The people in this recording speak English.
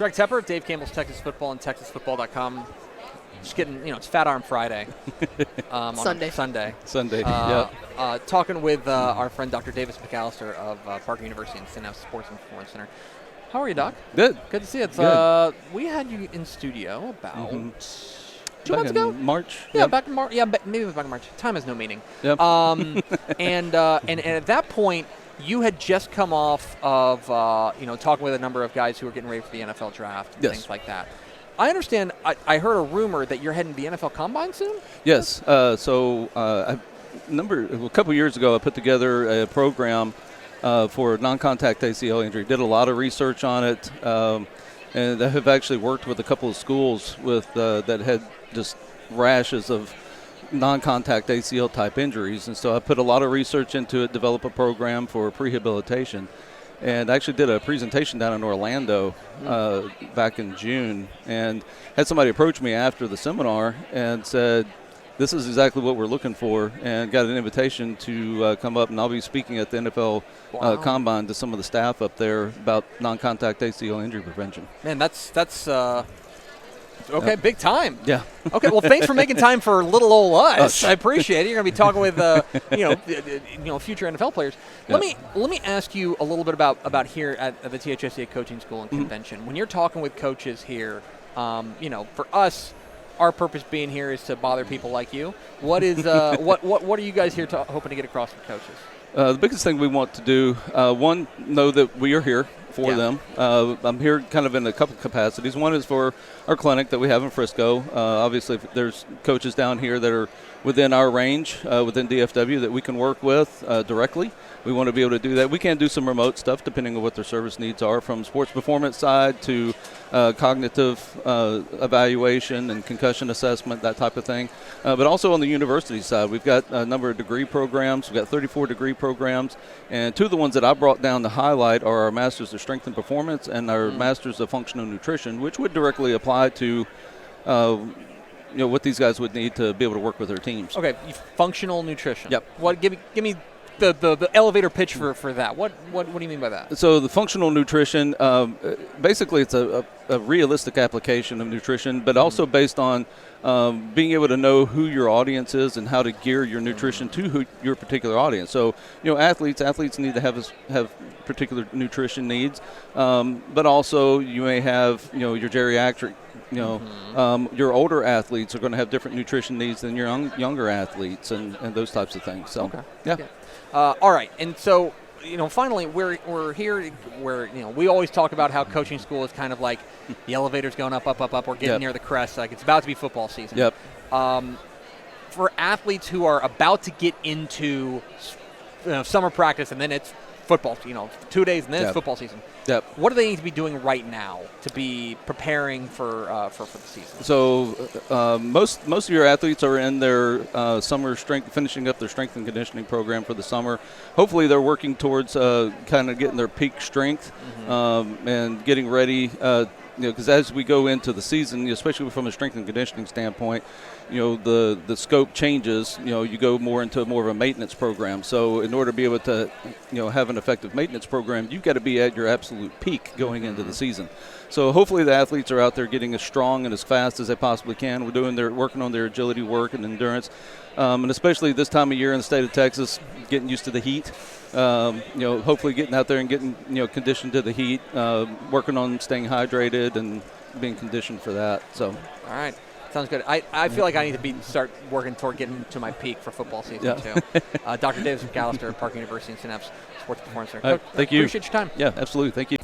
Greg Tepper, Dave Campbell's Texas Football and TexasFootball.com. Just getting, it's Fat Arm Friday. Sunday. Talking with our friend Dr. Davis McAlister of Parker University and Synapse Sports and Performance Center. How are you, Doc? Good. Good to see you. We had you in studio about 2 months ago? March. Yeah, back in March. Yeah, maybe it was back in March. Time has no meaning. Yep. And at that point, you had just come off of talking with a number of guys who were getting ready for the NFL draft and things like that. I understand. I heard a rumor that you're heading to the NFL Combine soon. Yes. A couple years ago, I put together a program for non-contact ACL injury. Did a lot of research on it, and I have actually worked with a couple of schools with that had just rashes of non-contact ACL type injuries, and so I put a lot of research into it, develop a program for prehabilitation, and I actually did a presentation down in Orlando back in June, and had somebody approach me after the seminar and said, this is exactly what we're looking for, and got an invitation to come up, and I'll be speaking at the NFL Combine to some of the staff up there about non-contact ACL injury prevention. Man, that's okay, big time. Yeah. Okay, well, thanks for making time for little old us. I appreciate it. You're going to be talking with future NFL players. Let me ask you a little bit about here at the THSCA Coaching School and Convention. When you're talking with coaches here, for us, our purpose being here is to bother people like you. What is what are you guys here hoping to get across to coaches? The biggest thing we want to do, one, know that we are here for them. I'm here kind of in a couple capacities. One is for our clinic that we have in Frisco. Obviously, there's coaches down here that are within our range, within DFW, that we can work with directly. We want to be able to do that. We can do some remote stuff depending on what their service needs are, from sports performance side to cognitive evaluation and concussion assessment, that type of thing. But also on the university side, we've got a number of degree programs. We've got 34 degree programs. And two of the ones that I brought down to highlight are our Masters of Strength and Performance and our Masters of Functional Nutrition, which would directly apply to what these guys would need to be able to work with their teams. Okay, functional nutrition. Yep. Give me the elevator pitch for that. What do you mean by that? So the functional nutrition, basically it's a realistic application of nutrition, but also based on being able to know who your audience is and how to gear your nutrition to your particular audience. So, athletes need to have particular nutrition needs, but also you may have, your geriatric, your older athletes are going to have different nutrition needs than your younger athletes and those types of things. So, Okay. All right, and so finally we're here where we always talk about how coaching school is kind of like the elevator's going up. We're getting near the crest, like it's about to be football season. Yep. For athletes who are about to get into summer practice and then it's football, 2 days and then it's football season. Yep. What do they need to be doing right now to be preparing for the season? So most of your athletes are in their summer finishing up their strength and conditioning program for the summer. Hopefully they're working towards kind of getting their peak strength and getting ready. Because as we go into the season, especially from a strength and conditioning standpoint, the scope changes. You go more into more of a maintenance program. So in order to be able to, have an effective maintenance program, you've got to be at your absolute peak going into the season. So hopefully the athletes are out there getting as strong and as fast as they possibly can. We're working on their agility work and endurance, and especially this time of year in the state of Texas, getting used to the heat. Hopefully getting out there and getting conditioned to the heat, working on staying hydrated and being conditioned for that. So, all right, sounds good. I feel like I need to start working toward getting to my peak for football season too. Dr. Davis McAlister, Parker University and Synapse Sports Performance Center. Thank you. Appreciate your time. Yeah, absolutely. Thank you.